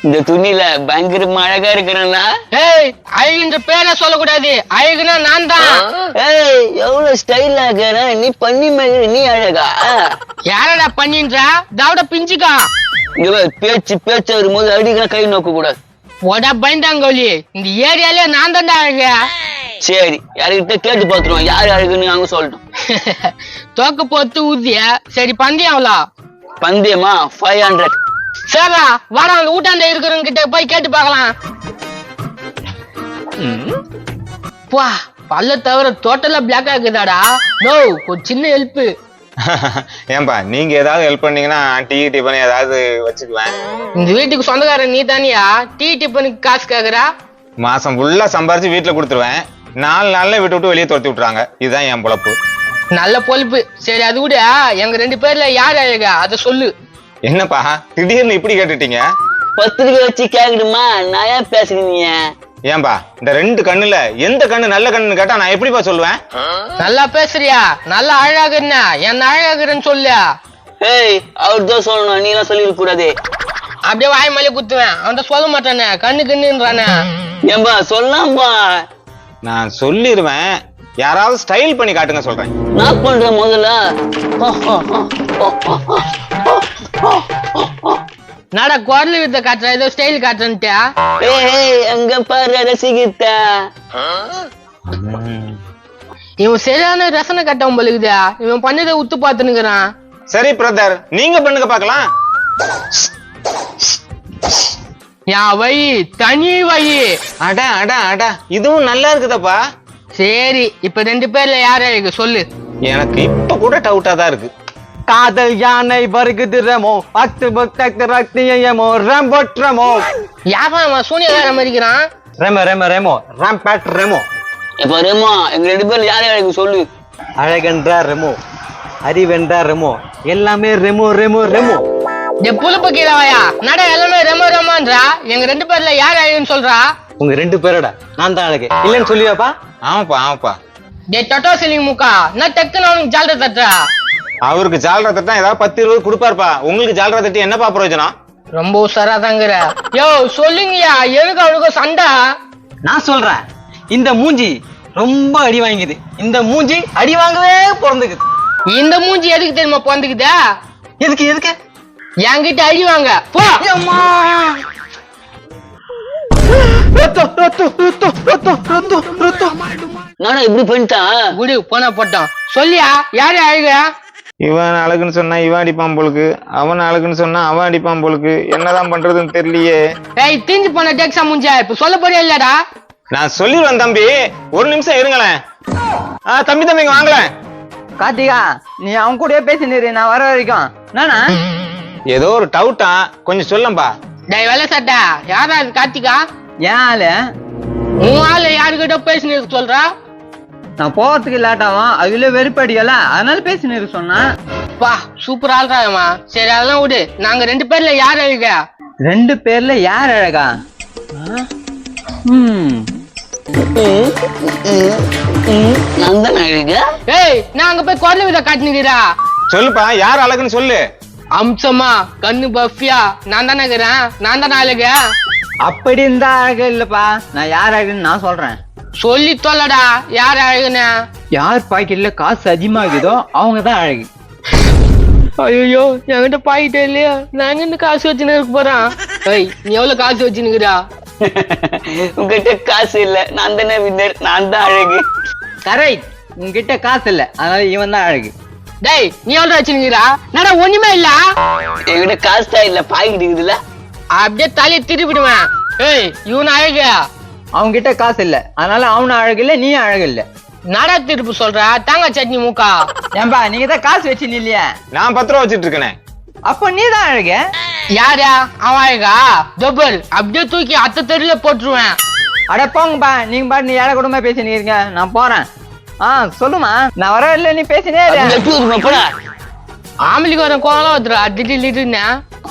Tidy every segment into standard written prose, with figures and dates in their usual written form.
இந்த துணியில பயங்கரமா அழகா இருக்கிறேன்னா? ஏய், அழகுன்ற பேரை சொல்லக்கூடாது. அழகுனா நான் தான். ஏய், எவ்வளவு ஸ்டைலா இருக்கிற நீ, பண்ணி மாதிரி நீ அழகா? யாரடா பண்ணின்றா? தாவட பிஞ்சுக்கா. பேச்சு வரும்போது அடிக்கிற கை நோக்க கூடாது. போடா பயந்தாங்கோலி, இந்த ஏரியாலே நான் தான்டா அழகு. சரி, யாருக்கிட்ட கேட்டு பாத்துருவோம் யாரு அழகுன்னு அவங்க சொல்லட்டும். தோக்க போத்து ஊதிய. சரி, பந்தயம் அவ்வளோ. பந்தயமா? 500. சரிடா, வாடா ஊட்டாண்ட இருக்கிறவங்க கிட்ட போய் கேட்டு பார்க்கலாம். வா, பல்ல தவிர டோட்டலா பிளாக் ஆகுதாடா. நோ, ஒரு சின்ன ஹெல்ப். ஏன்பா நீங்க ஏதாவது ஹெல்ப் பண்ணீங்கன்னா டீ டிஃபன் ஏதாவது வச்சுக்குவேன். இந்த வீட்டுக்கு சொந்தக்காரன் நீ தானியா டீ டிஃபனுக்கு காசு கேக்குறா? மாசம் ஃபுல்லா சம்பாரிச்சு வீட்டுல கொடுத்துருவேன். 4 நாள்ல விட்டு வெளியே துரத்தி விட்டுறாங்க. இதுதான் என் பொழப்பு. நல்ல பொழப்பு. சரி, அது விட எங்க 2 பேர்ல யார் அழகா அத சொல்லு. என்னப்பா திடீர்னு இப்படி கேட்டுட்டீங்க? பத்திரிக்கை வச்சு கேக்கணுமா? நான் ஏன் பேசுறீங்க? ஏன்பா இந்த 2 கண்ணுல எந்த கண்ணு நல்ல கண்ணுன்னு கேட்டா நான் எப்படிப்பா சொல்லுவேன்? நல்லா பேசுறியா? நல்லா அழகாகுன்னா என்ன அழகாகுறன்னு சொல்லு. ஏய், அவர் தான் சொல்லணும், நீ எல்லாம் சொல்லிருக்க கூடாது. அப்படியே வாய் மேலே குத்துவேன். அவன் சொல்ல மாட்டானே, கண்ணு கண்ணுன்றானே. ஏன்பா சொல்லாம்பா? நான் சொல்லிருவேன். யாராவது ஸ்டைல் பண்ணி காட்டுங்க சொல்றேன். நான் பண்றேன் முதல்ல. நாடா குரல் வித்த காட்டுற, ஏதோ ஸ்டைல் காட்டுறன்ட்டியா? ஏய், எங்க பாரு ரசிகிட்ட. இவன் சரியான ரசனை கட்டவன் பழுகுதா. இவன் பண்ணதை உத்து பாத்துனுக்குறான். சரி பிரதர், நீங்க பண்ணுங்க பாக்கலாம். யா வை, தனி வை. அடா அடா அடா, இதுவும் நல்லா இருக்குதப்பா. சரி, இப்ப 2 பேர்ல யார் அழகு சொல்லு. எனக்கு இப்ப கூட டவுட்டா தான் இருக்கு. காதல் யானை வருகுது ரெமோ, அக்து பக்து ரக்தியமோ ரம்போட்ரமோ. யாரா அவன் சூனியக்காரன் மதிக்கிறான்? ரெமோ ரெமோ ரெமோ ராம்பேட் ரெமோ. இப்ப ரெமோ, எங்க 2 பேர்ல யாரு அழகு சொல்லு. அழகென்றா ரெமோ, அறிவென்றா ரெமோ, எல்லாமே ரெமோ ரெமோ ரெமோ. புழுப்பு கீழவாயா நட எல்லாமே ரெமோ ரெமோன்றா. எங்க 2 பேர்ல யார் அழகுன்னு சொல்றா? உங்க 2 பேரோட நான் தான் அழகு இல்லன்னு சொல்லியாப்பா? ஆமாப்பா ஆமாப்பா. டே டொட்டோ சிலிங் முக்கா, நான் டக்குன்னு அவனுக்கு ஜால்ற தட்டுறா. அவருக்கு ஜால்ரா தட்டா ஏதாவது 10-20 கொடுப்பாருப்பா. உங்களுக்கு ஜால்ரா தட்டி என்னப்பா பிரயோஜனம்? ரொம்ப உஷாரா தாங்கிற. யோ சொல்லுங்கயா, எதுக்கு அவனுக்கு சண்டை? நான் சொல்றேன், இந்த மூஞ்சி ரொம்ப அடி வாங்கிது. இந்த மூஞ்சி அடி வாங்கவே பிறந்துக்குது. இந்த மூஞ்சி எதுக்கு தெரியுமா பிறந்துக்குதா? எதுக்கு எதுக்கு? என்கிட்ட அடி வாங்க போ. நானா இப்படி பண்ணிட்டான்? குடு போனா போட்டோம். சொல்லியா யாரு அழக? இவன் அழகுன்னு சொன்னா இவன் அடிப்பான் போலுக்கு, அவன் அழகுன்னு சொன்னா அவன் அடிப்பான் போலுக்கு. என்னதான் பண்றதுன்னு தெரியலையே. ஏய், தீஞ்சு போன டெக்ஸா முஞ்சா இப்ப சொல்ல போறியா இல்லடா? நான் சொல்லிடுவேன் தம்பி, ஒரு நிமிஷம் இருங்களேன். தம்பி இங்க வாங்கலேன். கார்த்திகா, நீ அவன் கூடயே பேசினிரு, நான் வர வரைக்கும். நானா ஏதோ ஒரு டவுட்டா, கொஞ்சம் சொல்லம்பா. டேய் வெள்ள சட்டா, யாரா அது? கார்த்திகா ஏன் ஆளு? உன் ஆளு யாருக்கிட்ட பேசினு சொல்றா? நான் போறதுக்கு லேட் ஆகும், அதுல வெறுப்படியல, அதனால பேசினிரு சொன்னா. பா, சூப்பர் ஆள்றாமா. சரி அதெல்லாம் விடு. நாங்க 2 பேர்ல யார் அழக? 2 பேர்ல யார் அழகா? நான் தான் அழகு. ஏய், நான் அங்க போய் குரல் வித காட்டினுக்கிறா. சொல்லுப்பா, யார் அழகுன்னு சொல்லு. அம்சமா கண்ணு பஃபியா நான் தானே இருக்கிறேன். நான் தானே அழக. அப்படி இருந்தா அழகு இல்லப்பா. நான் யார் அழகுன்னு நான் சொல்றேன். சொல்லி தொல்லடா யார் அழகுன்னு. யார் பாக்கெட்ல காசு அதிகமாகுதோ அவங்க தான் அழகு. ஐயோ, என்கிட்ட பாக்கிட்டே இல்லையா? நான் எங்க காசு வச்சுன்னு இருக்க போறான். ஏய், நீ எவ்வளவு காசு வச்சுன்னுக்குறா? உங்ககிட்ட காசு இல்ல, நான் தானே வின்னர், நான் தான் அழகு. கரெக்ட், உங்ககிட்ட காசு இல்ல, அதனால இவன் தான் அழகு. டேய், நீ எவ்வளவு வச்சுன்னுக்குறா? நடா ஒண்ணுமே இல்ல. என்கிட்ட காசு தான் இல்ல, பாக்கிட்டு இருக்குதுல்ல. அப்படியே தலையை திருப்பிடுவேன். ஏய், இவன் அழகு. அவங்க கிட்ட காசு இல்ல, அதனால அவனும் அழகு இல்ல, நீ அழகு இல்ல. நடா திருப்பு சொல்ற. தேங்காய் சட்னி மூக்கா. ஏன்பா நீங்க தான் காசு வச்சு இல்லையா? நான் 10 ரூபா வச்சிட்டு இருக்கேன். அப்ப நீ தான் அழகு. யாரா அவன் அழகா? டபுள் அப்படியே தூக்கி அத்த தெருல போட்டுருவேன். அட போங்கப்பா, நீங்க பாட்டு நீ ஏழை கூடமா பேசினீங்க, நான் போறேன். சொல்லுமா, நான் வர இல்ல, நீ பேசினே ஆம்பளைக்கு வர கோலம் வந்துடும். திடீர்னு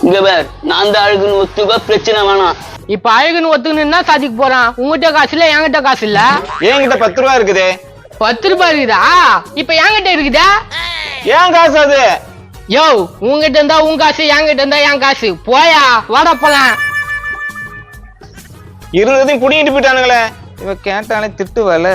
இங்க பேர், நான் தான் அழகுன்னு ஒத்துக்கோ, பிரச்சனை வேணாம். இப்ப அழகுன்னு ஒத்துக்கணும்னா சாதிக்கு போறான். உங்ககிட்ட காசு இல்ல, என்கிட்ட காசு இல்ல. என்கிட்ட 10 ரூபா இருக்குது. 10 ரூபாய் இருக்குதா? இப்ப என்கிட்ட இருக்குதா? ஏன் காசு அது? யோ, உங்ககிட்ட இருந்தா உன் காசு, என்கிட்ட இருந்தா என் காசு. போயா, வாடா போலாம். இருந்ததையும் புடிங்கிட்டு போயிட்டானுங்களே. இவ கேட்டாலே திட்டுவால.